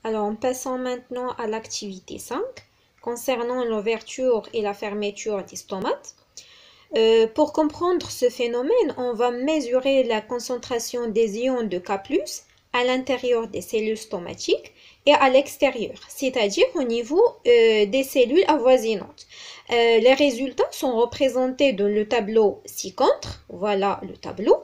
Alors, en passant maintenant à l'activité 5, concernant l'ouverture et la fermeture des stomates. Pour comprendre ce phénomène, on va mesurer la concentration des ions de K+, à l'intérieur des cellules stomatiques et à l'extérieur, c'est-à-dire au niveau des cellules avoisinantes. Les résultats sont représentés dans le tableau ci-contre, voilà le tableau.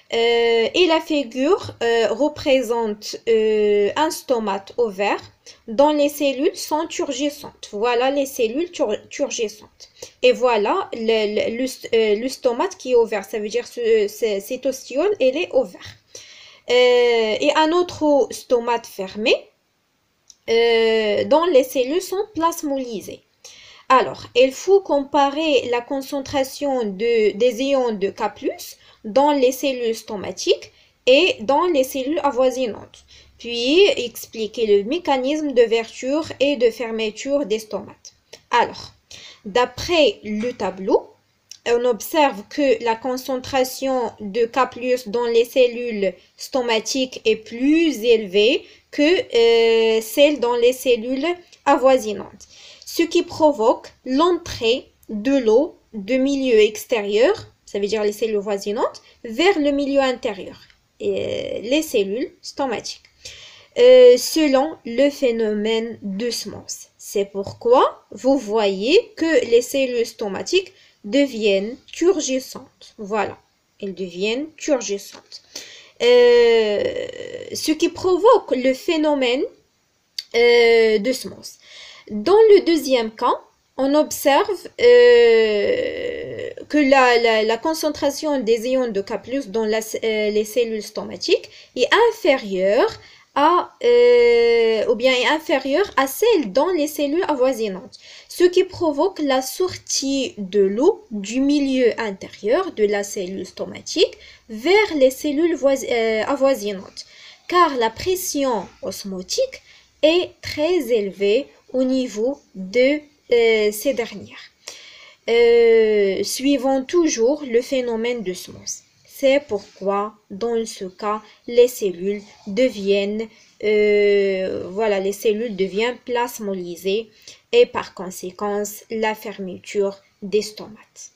Et la figure représente un stomate ouvert dont les cellules sont turgescentes. Voilà les cellules turgescentes. Et voilà le stomate qui est ouvert. Ça veut dire que cet ostiole, elle est ouvert. Et un autre stomate fermé dont les cellules sont plasmolysées. Alors, il faut comparer la concentration des ions de K+, dans les cellules stomatiques et dans les cellules avoisinantes, puis expliquer le mécanisme d'ouverture et de fermeture des stomates. Alors, d'après le tableau, on observe que la concentration de K+ dans les cellules stomatiques est plus élevée que celle dans les cellules avoisinantes, ce qui provoque l'entrée de l'eau de milieu extérieur, ça veut dire les cellules avoisinantes, vers le milieu intérieur, les cellules stomatiques, selon le phénomène d'osmose. C'est pourquoi vous voyez que les cellules stomatiques deviennent turgescentes. Voilà, elles deviennent turgescentes. Ce qui provoque le phénomène d'osmose. Dans le deuxième cas, on observe que la concentration des ions de K+ dans les cellules stomatiques est inférieure à celle dans les cellules avoisinantes, ce qui provoque la sortie de l'eau du milieu intérieur de la cellule stomatique vers les cellules avoisinantes, car la pression osmotique est très élevée au niveau de ces dernières, suivant toujours le phénomène d'osmose. C'est pourquoi, dans ce cas, les cellules deviennent plasmolysées et par conséquent la fermeture des stomates.